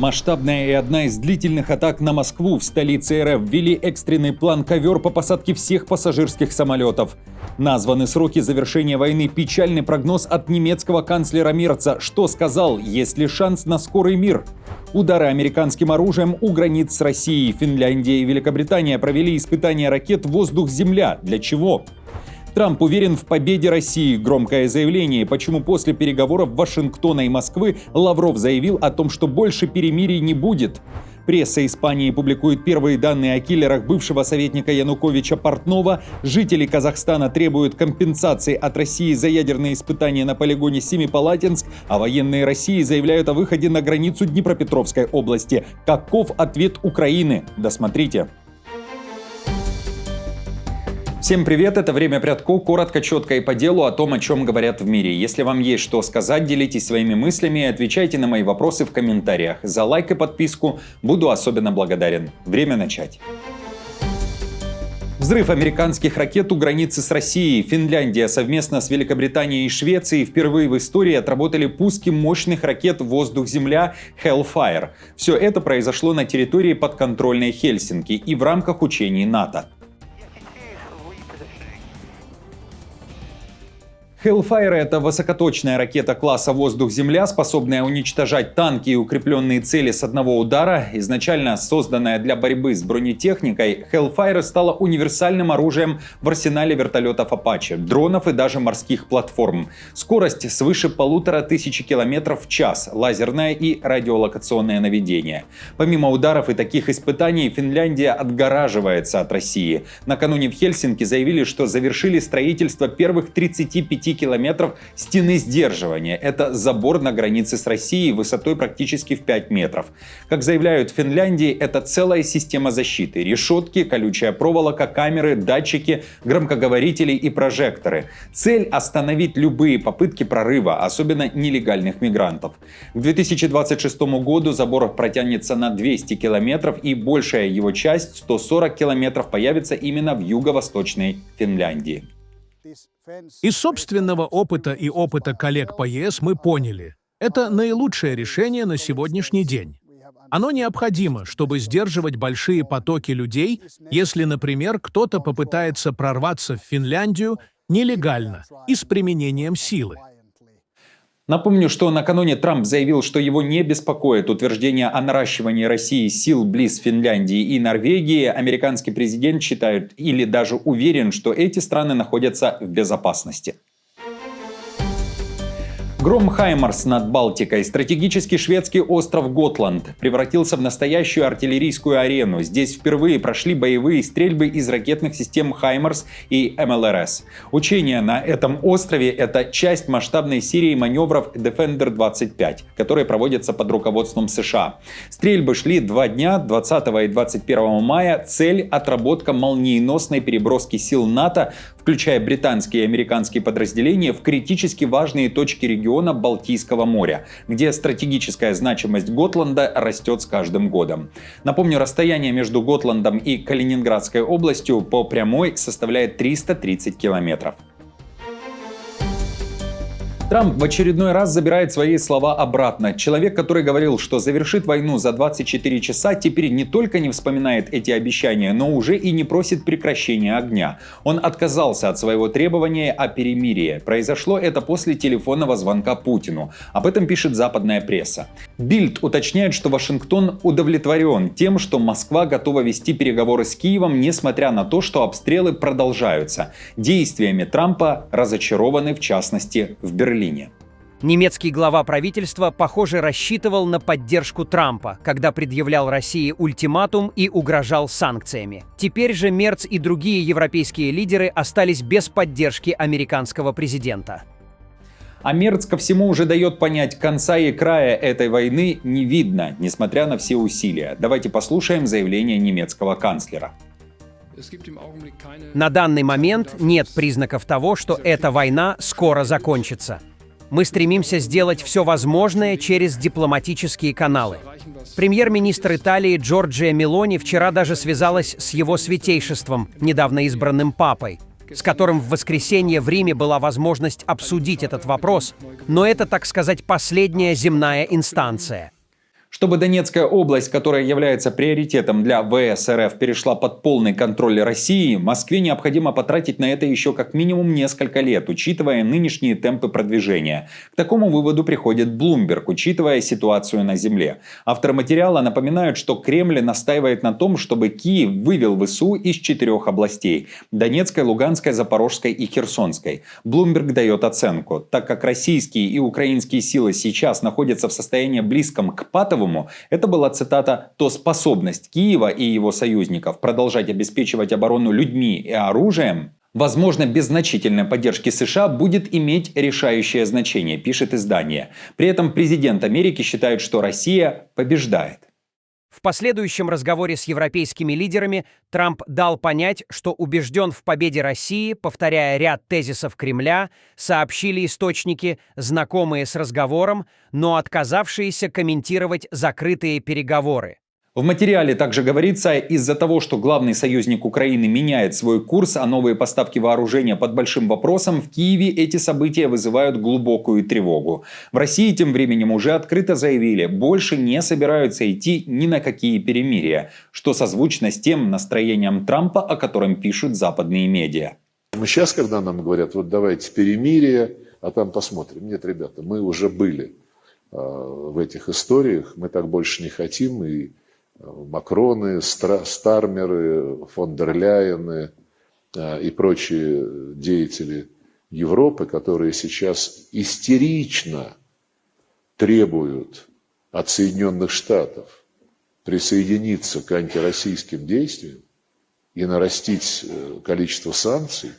Масштабная и одна из длительных атак на Москву. В столице РФ ввели экстренный план «Ковер» по посадке всех пассажирских самолетов. Названы сроки завершения войны. Печальный прогноз от немецкого канцлера Мерца. Что сказал, есть ли шанс на скорый мир? Удары американским оружием у границ с Россией. Финляндия и Великобритания провели испытания ракет «Воздух-Земля». Для чего? Трамп уверен в победе России. Громкое заявление. Почему после переговоров Вашингтона и Москвы Лавров заявил о том, что больше перемирий не будет. Пресса Испании публикует первые данные о киллерах бывшего советника Януковича Портнова. Жители Казахстана требуют компенсации от России за ядерные испытания на полигоне Семипалатинск, а военные России заявляют о выходе на границу Днепропетровской области. Каков ответ Украины? Досмотрите. Всем привет, это «Время Прядко», коротко, четко и по делу о том, о чем говорят в мире. Если вам есть что сказать, делитесь своими мыслями и отвечайте на мои вопросы в комментариях. За лайк и подписку буду особенно благодарен. Время начать. Взрыв американских ракет у границы с Россией. Финляндия совместно с Великобританией и Швецией впервые в истории отработали пуски мощных ракет «Воздух-Земля» Hellfire. Все это произошло на территории подконтрольной Хельсинки и в рамках учений НАТО. Hellfire — это высокоточная ракета класса «Воздух-Земля», способная уничтожать танки и укрепленные цели с одного удара. Изначально созданная для борьбы с бронетехникой, Hellfire стала универсальным оружием в арсенале вертолетов Apache, дронов и даже морских платформ. Скорость свыше 1500 км в час, лазерное и радиолокационное наведение. Помимо ударов и таких испытаний, Финляндия отгораживается от России. Накануне в Хельсинки заявили, что завершили строительство первых 35 километров стены сдерживания. Это забор на границе с Россией высотой практически в 5 метров. Как заявляют в Финляндии, это целая система защиты. Решетки, колючая проволока, камеры, датчики, громкоговорители и прожекторы. Цель — остановить любые попытки прорыва, особенно нелегальных мигрантов. К 2026 году забор протянется на 200 километров, и большая его часть, 140 километров, появится именно в юго-восточной Финляндии. Из собственного опыта и опыта коллег по ЕС мы поняли, это наилучшее решение на сегодняшний день. Оно необходимо, чтобы сдерживать большие потоки людей, если, например, кто-то попытается прорваться в Финляндию нелегально и с применением силы. Напомню, что накануне Трамп заявил, что его не беспокоит утверждение о наращивании России сил близ Финляндии и Норвегии. Американский президент считает или даже уверен, что эти страны находятся в безопасности. Гром «Хаймарс» над Балтикой. Стратегический шведский остров Готланд превратился в настоящую артиллерийскую арену. Здесь впервые прошли боевые стрельбы из ракетных систем «Хаймарс» и МЛРС. Учения на этом острове — это часть масштабной серии маневров Defender 25, которые проводятся под руководством США. Стрельбы шли 2 дня, 20 и 21 мая. Цель — отработка молниеносной переброски сил НАТО, включая британские и американские подразделения, в критически важные точки региона Балтийского моря, где стратегическая значимость Готланда растет с каждым годом. Напомню, расстояние между Готландом и Калининградской областью по прямой составляет 330 километров. Трамп в очередной раз забирает свои слова обратно. Человек, который говорил, что завершит войну за 24 часа, теперь не только не вспоминает эти обещания, но уже и не просит прекращения огня. Он отказался от своего требования о перемирии. Произошло это после телефонного звонка Путину. Об этом пишет западная пресса. Бильд уточняет, что Вашингтон удовлетворен тем, что Москва готова вести переговоры с Киевом, несмотря на то, что обстрелы продолжаются. Действиями Трампа разочарованы, в частности, в Берлине. Немецкий глава правительства, похоже, рассчитывал на поддержку Трампа, когда предъявлял России ультиматум и угрожал санкциями. Теперь же Мерц и другие европейские лидеры остались без поддержки американского президента. А Мерц ко всему уже дает понять, конца и края этой войны не видно, несмотря на все усилия. Давайте послушаем заявление немецкого канцлера. На данный момент нет признаков того, что эта война скоро закончится. Мы стремимся сделать все возможное через дипломатические каналы. Премьер-министр Италии Джорджия Мелони вчера даже связалась с его святейшеством, недавно избранным папой, с которым в воскресенье в Риме была возможность обсудить этот вопрос, но это, так сказать, последняя земная инстанция. Чтобы Донецкая область, которая является приоритетом для ВС РФ, перешла под полный контроль России, Москве необходимо потратить на это еще как минимум несколько лет, учитывая нынешние темпы продвижения. К такому выводу приходит Bloomberg, учитывая ситуацию на земле. Авторы материала напоминают, что Кремль настаивает на том, чтобы Киев вывел ВСУ из 4 областей – Донецкой, Луганской, Запорожской и Херсонской. Bloomberg дает оценку. Так как российские и украинские силы сейчас находятся в состоянии близком к патовому, это была цитата, то способность Киева и его союзников продолжать обеспечивать оборону людьми и оружием, возможно, без значительной поддержки США, будет иметь решающее значение, пишет издание. При этом президент Америки считает, что Россия побеждает. В последующем разговоре с европейскими лидерами Трамп дал понять, что убежден в победе России, повторяя ряд тезисов Кремля, сообщили источники, знакомые с разговором, но отказавшиеся комментировать закрытые переговоры. В материале также говорится, из-за того, что главный союзник Украины меняет свой курс, а новые поставки вооружения под большим вопросом, в Киеве эти события вызывают глубокую тревогу. В России тем временем уже открыто заявили, больше не собираются идти ни на какие перемирия, что созвучно с тем настроением Трампа, о котором пишут западные медиа. Сейчас, когда нам говорят, вот давайте перемирие, а там посмотрим. Нет, ребята, мы уже были в этих историях, мы так больше не хотим, и Макроны, Стармеры, фон дер Ляйены и прочие деятели Европы, которые сейчас истерично требуют от Соединенных Штатов присоединиться к антироссийским действиям и нарастить количество санкций,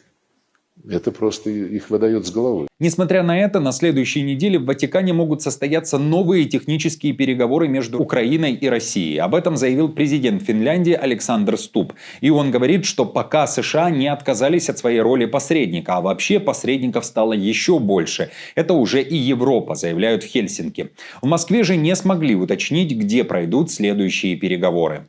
это просто их выдает с головы. Несмотря на это, на следующей неделе в Ватикане могут состояться новые технические переговоры между Украиной и Россией. Об этом заявил президент Финляндии Александр Стуб. И он говорит, что пока США не отказались от своей роли посредника, а вообще посредников стало еще больше. Это уже и Европа, заявляют в Хельсинки. В Москве же не смогли уточнить, где пройдут следующие переговоры.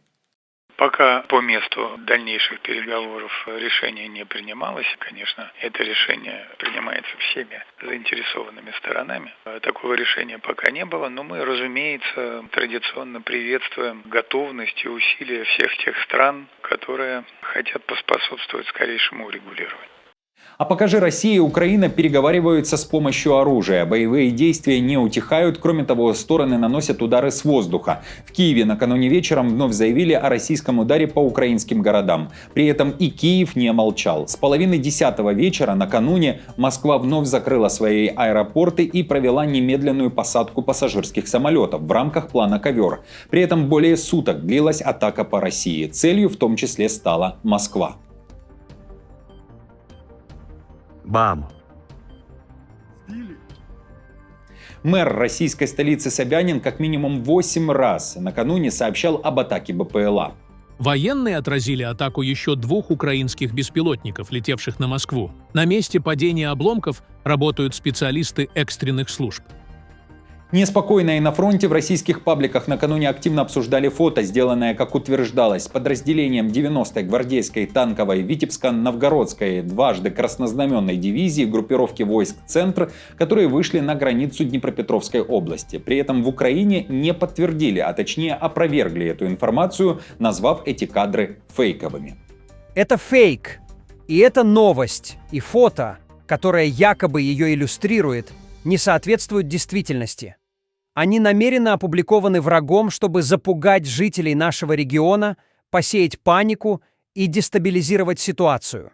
Пока по месту дальнейших переговоров решение не принималось, конечно, это решение принимается всеми заинтересованными сторонами. Такого решения пока не было, но мы, разумеется, традиционно приветствуем готовность и усилия всех тех стран, которые хотят поспособствовать скорейшему урегулированию. А пока же Россия и Украина переговариваются с помощью оружия. Боевые действия не утихают. Кроме того, стороны наносят удары с воздуха. В Киеве накануне вечером вновь заявили о российском ударе по украинским городам. При этом и Киев не молчал. С половины 10 вечера накануне Москва вновь закрыла свои аэропорты и провела немедленную посадку пассажирских самолетов в рамках плана «Ковер». При этом более суток длилась атака по России. Целью в том числе стала Москва. Бам! Мэр российской столицы Собянин как минимум 8 раз накануне сообщал об атаке БПЛА. Военные отразили атаку еще 2 украинских беспилотников, летевших на Москву. На месте падения обломков работают специалисты экстренных служб. Неспокойно и на фронте. В российских пабликах накануне активно обсуждали фото, сделанное, как утверждалось, подразделением 90-й гвардейской танковой Витебско-Новгородской дважды краснознаменной дивизии группировки войск «Центр», которые вышли на границу Днепропетровской области. При этом в Украине не подтвердили, а точнее опровергли эту информацию, назвав эти кадры фейковыми. Это фейк. И это новость. И фото, которое якобы ее иллюстрирует, не соответствуют действительности. Они намеренно опубликованы врагом, чтобы запугать жителей нашего региона, посеять панику и дестабилизировать ситуацию.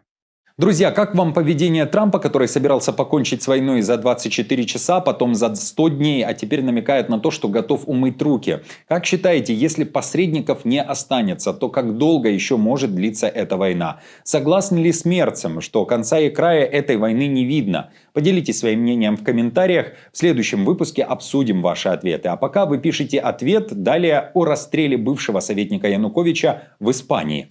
Друзья, как вам поведение Трампа, который собирался покончить с войной за 24 часа, потом за 100 дней, а теперь намекает на то, что готов умыть руки? Как считаете, если посредников не останется, то как долго еще может длиться эта война? Согласны ли с Мерцем, что конца и края этой войны не видно? Поделитесь своим мнением в комментариях. В следующем выпуске обсудим ваши ответы. А пока вы пишите ответ далее о расстреле бывшего советника Януковича в Испании.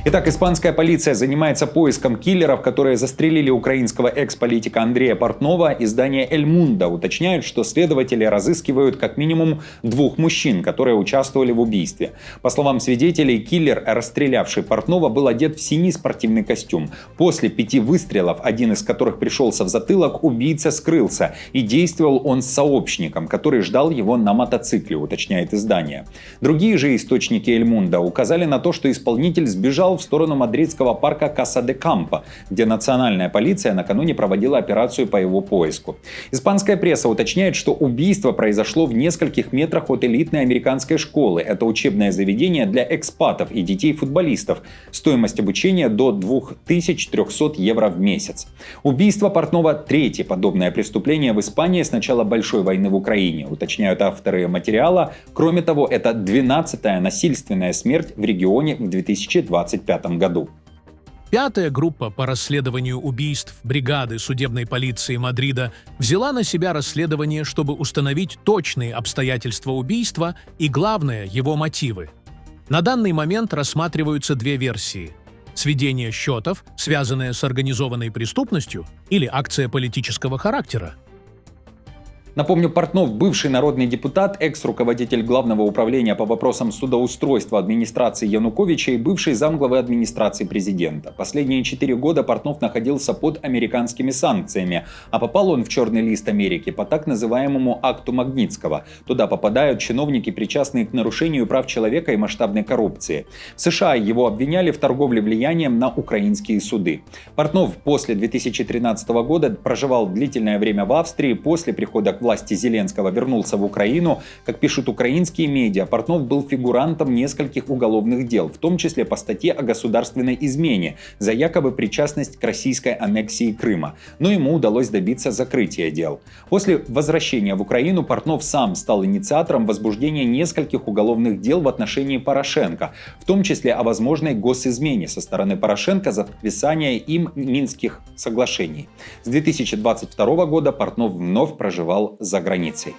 Итак, испанская полиция занимается поиском киллеров, которые застрелили украинского экс-политика Андрея Портнова. Издание «Эль Мундо» уточняет, что следователи разыскивают как минимум 2 мужчин, которые участвовали в убийстве. По словам свидетелей, киллер, расстрелявший Портнова, был одет в синий спортивный костюм. После 5 выстрелов, один из которых пришелся в затылок, убийца скрылся. И действовал он с сообщником, который ждал его на мотоцикле, уточняет издание. Другие же источники «Эль Мундо» указали на то, что исполнитель сбежал в сторону мадридского парка Каса-де-Кампо, где национальная полиция накануне проводила операцию по его поиску. Испанская пресса уточняет, что убийство произошло в нескольких метрах от элитной американской школы. Это учебное заведение для экспатов и детей-футболистов. Стоимость обучения до 2300 евро в месяц. Убийство Портнова – 3-е подобное преступление в Испании с начала Большой войны в Украине, уточняют авторы материала. Кроме того, это 12-я насильственная смерть в регионе в 2025 году. 5-я группа по расследованию убийств бригады судебной полиции Мадрида взяла на себя расследование, чтобы установить точные обстоятельства убийства и, главное, его мотивы. На данный момент рассматриваются 2 версии: сведение счетов, связанное с организованной преступностью, или акция политического характера. Напомню, Портнов – бывший народный депутат, экс-руководитель Главного управления по вопросам судоустройства администрации Януковича и бывший замглавы администрации президента. Последние 4 года Портнов находился под американскими санкциями, а попал он в черный лист Америки по так называемому акту Магнитского. Туда попадают чиновники, причастные к нарушению прав человека и масштабной коррупции. В США его обвиняли в торговле влиянием на украинские суды. Портнов после 2013 года проживал длительное время в Австрии. После прихода к власти Зеленского вернулся в Украину. Как пишут украинские медиа, Портнов был фигурантом нескольких уголовных дел, в том числе по статье о государственной измене за якобы причастность к российской аннексии Крыма. Но ему удалось добиться закрытия дел. После возвращения в Украину Портнов сам стал инициатором возбуждения нескольких уголовных дел в отношении Порошенко, в том числе о возможной госизмене со стороны Порошенко за подписание им Минских соглашений. С 2022 года Портнов вновь проживал за границей.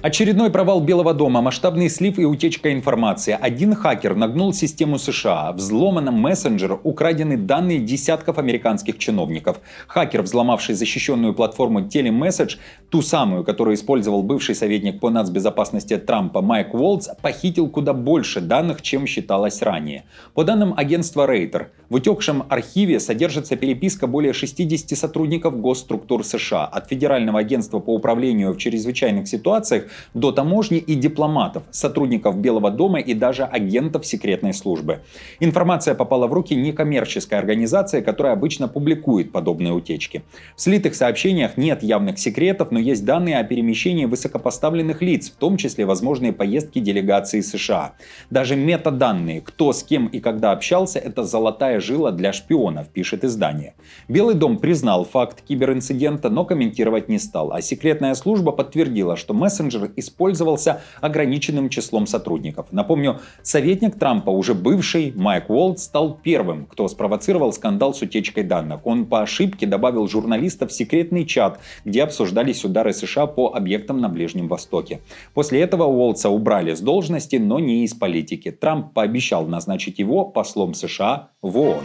Очередной провал Белого дома, масштабный слив и утечка информации. Один хакер нагнул систему США. Взломан мессенджер, украдены данные десятков американских чиновников. Хакер, взломавший защищенную платформу Telemessage, ту самую, которую использовал бывший советник по нацбезопасности Трампа Майк Уолтс, похитил куда больше данных, чем считалось ранее. По данным агентства Рейтер, в утекшем архиве содержится переписка более 60 сотрудников госструктур США, от Федерального агентства по управлению в чрезвычайных ситуациях до таможни и дипломатов, сотрудников Белого дома и даже агентов секретной службы. Информация попала в руки некоммерческой организации, которая обычно публикует подобные утечки. В слитых сообщениях нет явных секретов, но есть данные о перемещении высокопоставленных лиц, в том числе возможные поездки делегации США. Даже метаданные, кто с кем и когда общался, это золотая жила для шпионов, пишет издание. Белый дом признал факт киберинцидента, но комментировать не стал, а секретная служба подтвердила, что мессенджер использовался ограниченным числом сотрудников. Напомню, советник Трампа, уже бывший Майк Уолтс, стал первым, кто спровоцировал скандал с утечкой данных. Он по ошибке добавил журналистов в секретный чат, где обсуждались удары США по объектам на Ближнем Востоке. После этого Уолтса убрали с должности, но не из политики. Трамп пообещал назначить его послом США в ООН.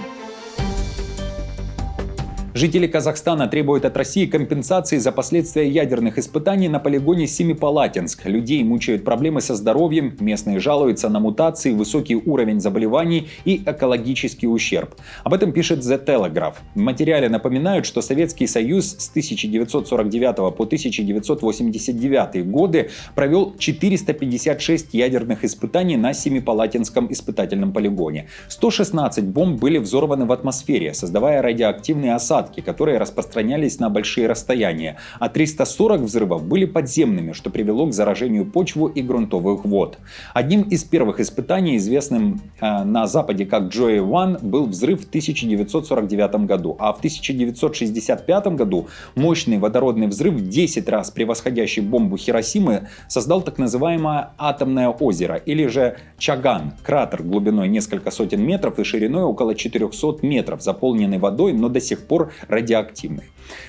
Жители Казахстана требуют от России компенсации за последствия ядерных испытаний на полигоне Семипалатинск. Людей мучают проблемы со здоровьем, местные жалуются на мутации, высокий уровень заболеваний и экологический ущерб. Об этом пишет The Telegraph. В материале напоминают, что Советский Союз с 1949 по 1989 годы провел 456 ядерных испытаний на Семипалатинском испытательном полигоне. 116 бомб были взорваны в атмосфере, создавая радиоактивные осадки, которые распространялись на большие расстояния, а 340 взрывов были подземными, что привело к заражению почвы и грунтовых вод. Одним из первых испытаний, известным на Западе как Joy-1, был взрыв в 1949 году, а в 1965 году мощный водородный взрыв, в 10 раз превосходящий бомбу Хиросимы, создал так называемое атомное озеро, или же Чаган, кратер глубиной несколько сотен метров и шириной около 400 метров, заполненный водой, но до сих пор упор радиоактивных.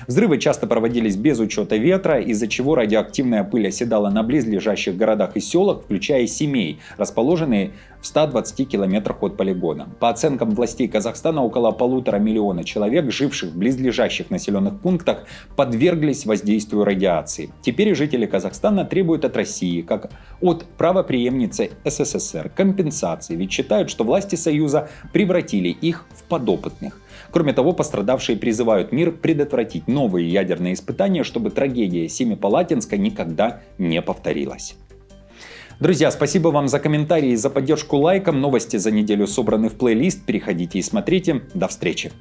Взрывы часто проводились без учета ветра, из-за чего радиоактивная пыль оседала на близлежащих городах и селах, включая семей, расположенные в 120 километрах от полигона. По оценкам властей Казахстана, около 1,5 миллиона человек, живших в близлежащих населенных пунктах, подверглись воздействию радиации. Теперь жители Казахстана требуют от России, как от правопреемницы СССР, компенсации, ведь считают, что власти Союза превратили их в подопытных. Кроме того, пострадавшие призывают мир предотвратить новые ядерные испытания, чтобы трагедия Семипалатинска никогда не повторилась. Друзья, спасибо вам за комментарии и за поддержку лайком. Новости за неделю собраны в плейлист. Переходите и смотрите. До встречи.